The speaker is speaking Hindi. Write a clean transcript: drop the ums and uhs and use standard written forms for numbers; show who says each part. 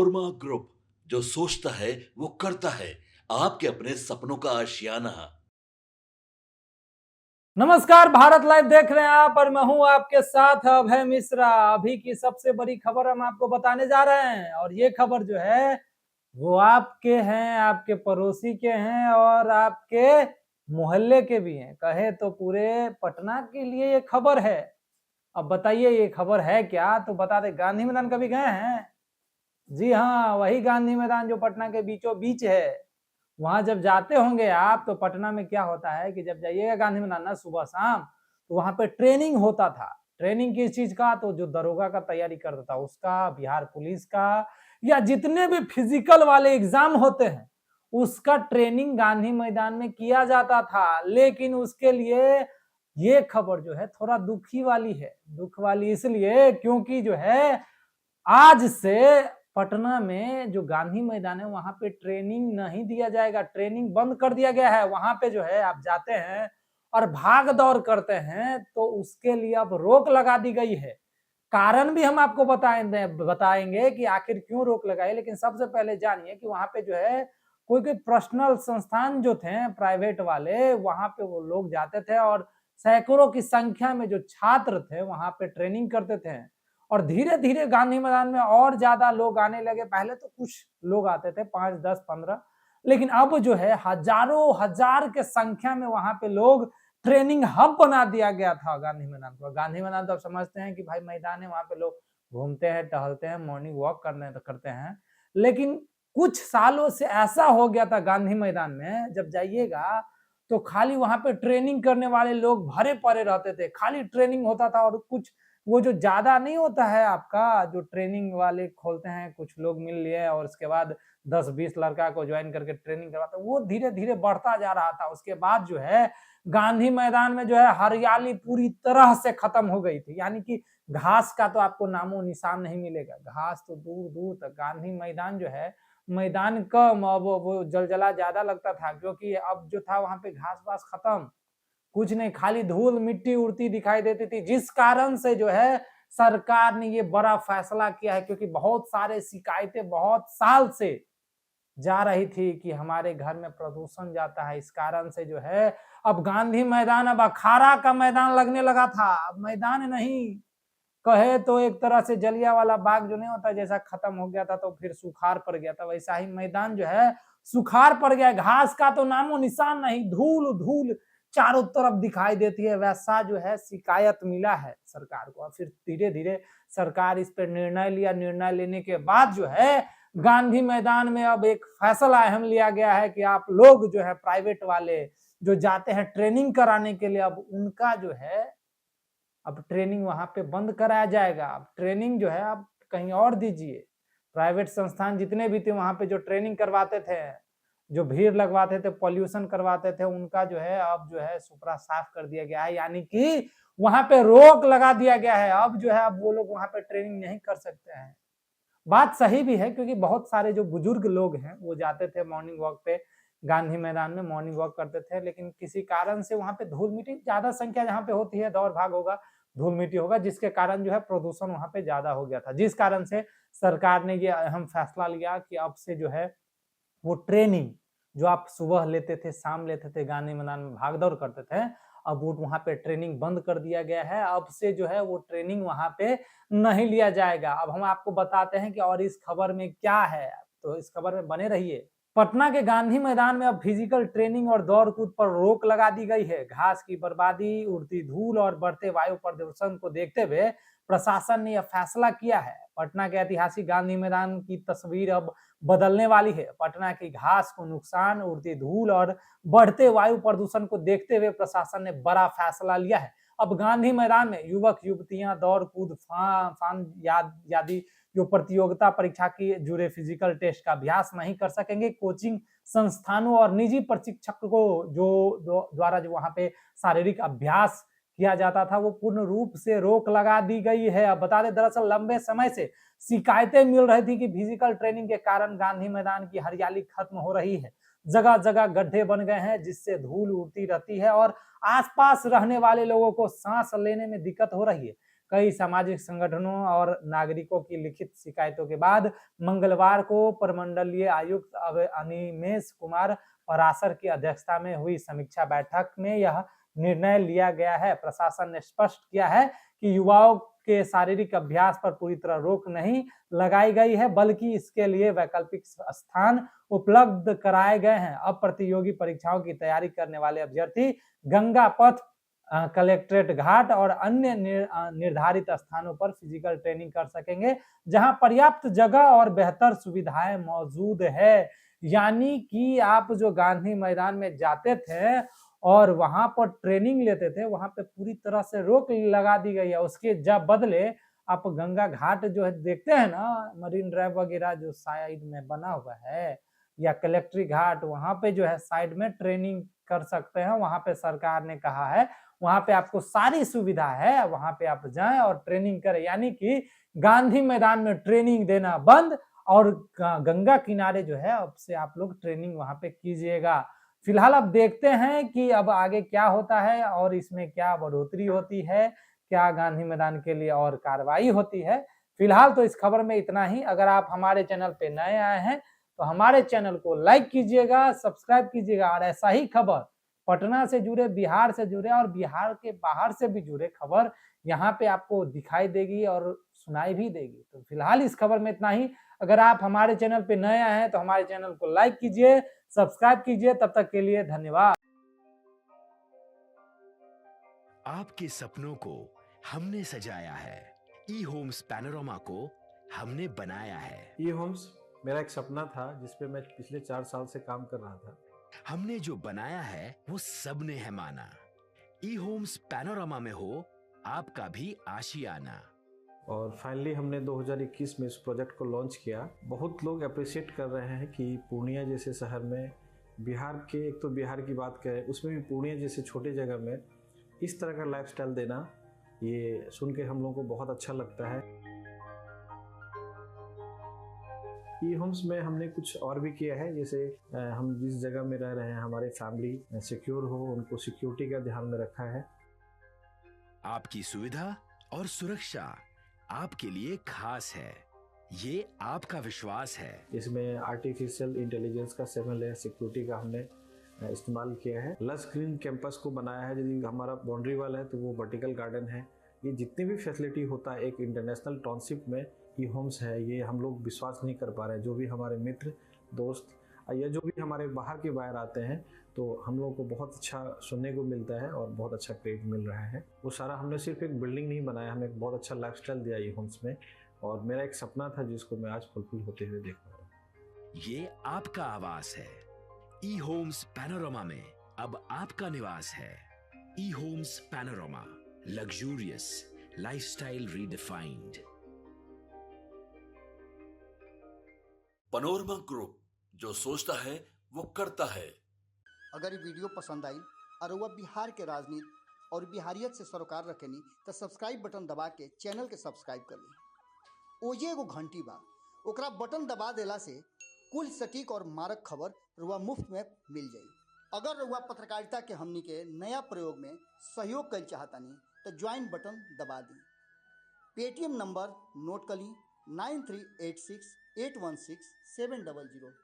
Speaker 1: कोरमा ग्रुप, जो सोचता है वो करता है। आपके अपने सपनों का आशियाना।
Speaker 2: नमस्कार, भारत लाइव देख रहे हैं आप और मैं हूं आपके साथ अभय मिश्रा। अभी की सबसे बड़ी खबर हम आपको बताने जा रहे हैं और ये खबर जो है वो आपके हैं, आपके पड़ोसी के हैं और आपके मोहल्ले के भी हैं। कहे तो पूरे पटना के लिए ये खबर है। अब बताइए ये खबर है क्या, तो बता दे। गांधी मैदान कभी गए हैं? जी हाँ, वही गांधी मैदान जो पटना के बीचों बीच है। वहां जब जाते होंगे आप तो पटना में क्या होता है कि जब जाइएगा गांधी मैदान ना सुबह शाम, तो वहां पे ट्रेनिंग होता था। ट्रेनिंग किस चीज का? तो जो दरोगा का तैयारी करता था उसका, बिहार पुलिस का, या जितने भी फिजिकल वाले एग्जाम होते हैं उसका ट्रेनिंग गांधी मैदान में किया जाता था। लेकिन उसके लिए ये खबर जो है थोड़ा दुखी वाली है। दुख वाली इसलिए क्योंकि जो है आज से पटना में जो गांधी मैदान है वहां पे ट्रेनिंग नहीं दिया जाएगा। ट्रेनिंग बंद कर दिया गया है। वहां पे जो है आप जाते हैं और भाग दौड़ करते हैं तो उसके लिए अब रोक लगा दी गई है। कारण भी हम आपको बताएंगे कि आखिर क्यों रोक लगाई। लेकिन सबसे पहले जानिए कि वहां पे जो है कोई कोई पर्सनल संस्थान जो थे प्राइवेट वाले, वहां पे वो लोग जाते थे और सैकड़ों की संख्या में जो छात्र थे वहां पे ट्रेनिंग करते थे। और धीरे धीरे गांधी मैदान में और ज्यादा लोग आने लगे। पहले तो कुछ लोग आते थे, 5 10 15, लेकिन अब जो है हजारों हजार के संख्या में वहां पे लोग ट्रेनिंग हब बना दिया गया था गांधी मैदान को। गांधी मैदान तो आप समझते हैं कि भाई मैदान है, वहां पे लोग घूमते हैं, टहलते हैं, मॉर्निंग वॉक करते हैं। लेकिन कुछ सालों से ऐसा हो गया था गांधी मैदान में, जब जाइएगा तो खाली वहां पे ट्रेनिंग करने वाले लोग भरे पड़े रहते थे। खाली ट्रेनिंग होता था और कुछ वो जो ज्यादा नहीं होता है आपका, जो ट्रेनिंग वाले खोलते हैं, कुछ लोग मिल लिए और उसके बाद 10 20 लड़का को ज्वाइन करके ट्रेनिंग करवाते, वो धीरे धीरे बढ़ता जा रहा था। उसके बाद जो है गांधी मैदान में जो है हरियाली पूरी तरह से खत्म हो गई थी। यानी कि घास का तो आपको नामो निशान नहीं मिलेगा। घास तो दूर दूर तक। गांधी मैदान जो है मैदान कम, अब वो जलजला ज्यादा लगता था क्योंकि अब जो था वहां पे घास वास खत्म, कुछ नहीं, खाली धूल मिट्टी उड़ती दिखाई देती थी। जिस कारण से जो है सरकार ने ये बड़ा फैसला किया है, क्योंकि बहुत सारे शिकायतें बहुत साल से जा रही थी कि हमारे घर में प्रदूषण जाता है। इस कारण से जो है अब गांधी मैदान अब अखाड़ा का मैदान लगने लगा था। अब मैदान नहीं, कहे तो एक तरह से जलियांवाला बाग जो नहीं होता, जैसा खत्म हो गया था तो फिर सुखाड़ पड़ गया था, वैसा ही मैदान जो है सुखाड़ पड़ गया। घास का तो नामो निशान नहीं, धूल धूल चारों तरफ दिखाई देती है। वैसा जो है शिकायत मिला है सरकार को। और फिर धीरे धीरे सरकार इस पर निर्णय लिया। निर्णय लेने के बाद जो है गांधी मैदान में अब एक फैसला अहम लिया गया है कि आप लोग जो है प्राइवेट वाले जो जाते हैं ट्रेनिंग कराने के लिए, अब उनका जो है अब ट्रेनिंग वहां पे बंद कराया जाएगा। अब ट्रेनिंग जो है आप कहीं और दीजिए। प्राइवेट संस्थान जितने भी थे वहां पे जो ट्रेनिंग करवाते थे, जो भीड़ लगवाते थे, पॉल्यूशन करवाते थे, उनका जो है अब जो है सुपड़ा साफ कर दिया गया है। यानी कि वहां पे रोक लगा दिया गया है। अब जो है अब वो लोग वहां पे ट्रेनिंग नहीं कर सकते हैं। बात सही भी है क्योंकि बहुत सारे जो बुजुर्ग लोग हैं वो जाते थे मॉर्निंग वॉक पे, गांधी मैदान में मॉर्निंग वॉक करते थे। लेकिन किसी कारण से वहां पे धूल मिट्टी ज्यादा संख्या जहां पे होती है, दौड़ भाग होगा, धूल मिट्टी होगा, जिसके कारण जो है प्रदूषण वहां पे ज्यादा हो गया था। जिस कारण से सरकार ने ये अहम फैसला लिया कि अब से जो है वो ट्रेनिंग जो आप सुबह लेते थे, शाम लेते थे, गांधी मैदान में भाग दौड़ करते थे, अब वो वहां पे ट्रेनिंग बंद कर दिया गया है। अब से जो है वो ट्रेनिंग वहां पे नहीं लिया जाएगा। अब हम आपको बताते हैं कि और इस खबर में क्या है, तो इस खबर में बने रहिए। पटना के गांधी मैदान में अब फिजिकल ट्रेनिंग और दौड़ कूद पर रोक लगा दी गई है। घास की बर्बादी, उड़ती धूल और बढ़ते वायु प्रदूषण को देखते हुए प्रशासन ने यह फैसला किया है। पटना के ऐतिहासिक गांधी मैदान की तस्वीर अब बदलने वाली है। पटना की घास को नुकसान, उड़ती धूल और बढ़ते वायु प्रदूषण को देखते हुए प्रशासन ने बड़ा फैसला लिया है। अब गांधी मैदान में युवक युवतियां दौड़ कूद, फान यादी जो प्रतियोगिता परीक्षा की जुड़े फिजिकल टेस्ट का अभ्यास नहीं कर सकेंगे। कोचिंग संस्थानों और निजी प्रशिक्षक को जो द्वारा जो वहां पे शारीरिक अभ्यास किया जाता था वो पूर्ण रूप से रोक लगा दी गई है। अब बता दें, दरअसल लंबे समय से शिकायतें मिल रही थी कि फिजिकल ट्रेनिंग के कारण गांधी मैदान की हरियाली खत्म हो रही है। जगह जगह गड्ढे बन गए हैं जिससे धूल उड़ती रहती है और आसपास रहने वाले लोगों को सांस लेने में दिक्कत हो रही है। कई सामाजिक संगठनों और नागरिकों की लिखित शिकायतों के बाद मंगलवार को प्रमंडलीय आयुक्त अनिमेष कुमार पराशर की अध्यक्षता में हुई समीक्षा बैठक में यह निर्णय लिया गया है। प्रशासन ने स्पष्ट किया है कि युवाओं के शारीरिक अभ्यास पर पूरी तरह रोक नहीं लगाई गई है, बल्कि इसके लिए वैकल्पिक स्थान उपलब्ध कराए गए हैं। अब प्रतियोगी परीक्षाओं की तैयारी करने वाले अभ्यर्थी गंगा पथ, कलेक्ट्रेट घाट और अन्य निर्धारित स्थानों पर फिजिकल ट्रेनिंग कर सकेंगे, जहां पर्याप्त जगह और बेहतर सुविधाएं मौजूद है। यानी कि आप जो गांधी मैदान में जाते थे और वहां पर ट्रेनिंग लेते थे, वहां पे पूरी तरह से रोक लगा दी गई है। उसके जब बदले आप गंगा घाट जो है देखते हैं ना, मरीन ड्राइव वगैरह जो साइड में बना हुआ है, या कलेक्ट्री घाट, वहां पे जो है साइड में ट्रेनिंग कर सकते हैं। वहां पे सरकार ने कहा है वहां पे आपको सारी सुविधा है, वहां पे आप जाएं और ट्रेनिंग करें। यानी कि गांधी मैदान में ट्रेनिंग देना बंद और गंगा किनारे जो है अब से आप लोग ट्रेनिंग वहां पे कीजिएगा। फिलहाल अब देखते हैं कि अब आगे क्या होता है और इसमें क्या बढ़ोतरी होती है, क्या गांधी मैदान के लिए और कार्रवाई होती है। फिलहाल तो इस खबर में इतना ही। अगर आप हमारे चैनल पे नए आए हैं तो हमारे चैनल को लाइक कीजिएगा, सब्सक्राइब कीजिएगा और ऐसा ही खबर पटना से जुड़े, बिहार से जुड़े और बिहार के बाहर से भी जुड़े खबर यहाँ पे आपको दिखाई देगी और सुनाई भी देगी। तो फिलहाल इस खबर में इतना ही। अगर आप हमारे चैनल पे नए आए हैं तो हमारे चैनल को लाइक कीजिए, सब्सक्राइब कीजिए। तब तक के लिए धन्यवाद।
Speaker 3: आपके सपनों को हमने सजाया है, ई होम्स पैनोरामा को हमने बनाया है।
Speaker 4: ई होम्स मेरा एक सपना था जिस पे मैं पिछले 4 साल से काम कर रहा था।
Speaker 3: हमने जो बनाया है वो सबने है माना। ई होम्स पैनोरामा में हो आपका भी आशियाना।
Speaker 4: और फाइनली हमने 2021 में इस प्रोजेक्ट को लॉन्च किया। बहुत लोग अप्रिशिएट कर रहे हैं कि पूर्णिया जैसे शहर में, बिहार के, एक तो बिहार की बात करें उसमें भी पूर्णिया जैसे छोटे जगह में इस तरह का लाइफस्टाइल देना, ये सुन के हम लोगों को बहुत अच्छा लगता है। ई होम्स में हमने कुछ और भी किया है, जैसे हम जिस जगह में रह रहे हैं हमारे फैमिली सिक्योर हो, उनको सिक्योरिटी का ध्यान में रखा है।
Speaker 3: आपकी सुविधा और सुरक्षा आपके लिए खास है, ये आपका विश्वास है।
Speaker 4: इसमें आर्टिफिशियल इंटेलिजेंस का 7 लेयर सिक्योरिटी का हमने इस्तेमाल किया है। लस ग्रीन कैंपस को बनाया है। यदि हमारा बाउंड्री वाल है तो वो वर्टिकल गार्डन है। ये जितनी भी फैसिलिटी होता है एक इंटरनेशनल टाउनशिप में, ई होम्स है, ये हम लोग विश्वास नहीं कर पा रहे हैं। जो भी हमारे मित्र, दोस्त या जो भी हमारे बाहर के बाहर आते हैं तो हम लोगों को बहुत अच्छा सुनने को मिलता है और बहुत अच्छा क्रेडिट मिल रहा है। वो सारा हमने सिर्फ एक बिल्डिंग नहीं बनाया, हमें एक बहुत अच्छा लाइफस्टाइल दिया ई होम्स में, और मेरा एक सपना था जिसको मैं आज फुलफिल होते हुए देख रहा हूँ।
Speaker 3: ये आपका आवास है। ई होम्स पैनोरामा में अब आपका निवास है। E homes Panorama, luxurious lifestyle redefined.
Speaker 1: Panorama group, जो सोचता है वो करता है।
Speaker 5: अगर ये वीडियो पसंद आई और वह बिहार के राजनीति और बिहारियत से सरोकार रखेनी तो सब्सक्राइब बटन दबा के चैनल के सब्सक्राइब कर ली। ओजे एगो घंटी बा, ओकरा बटन दबा देला से कुल सटीक और मारक खबर रुआ मुफ्त में मिल जाई। अगर रुआ पत्रकारिता के हमनी के नया प्रयोग में सहयोग कर चाहतानी तो ज्वाइन बटन दबा दी। पेटीएम नंबर नोट कर ली 9386816700।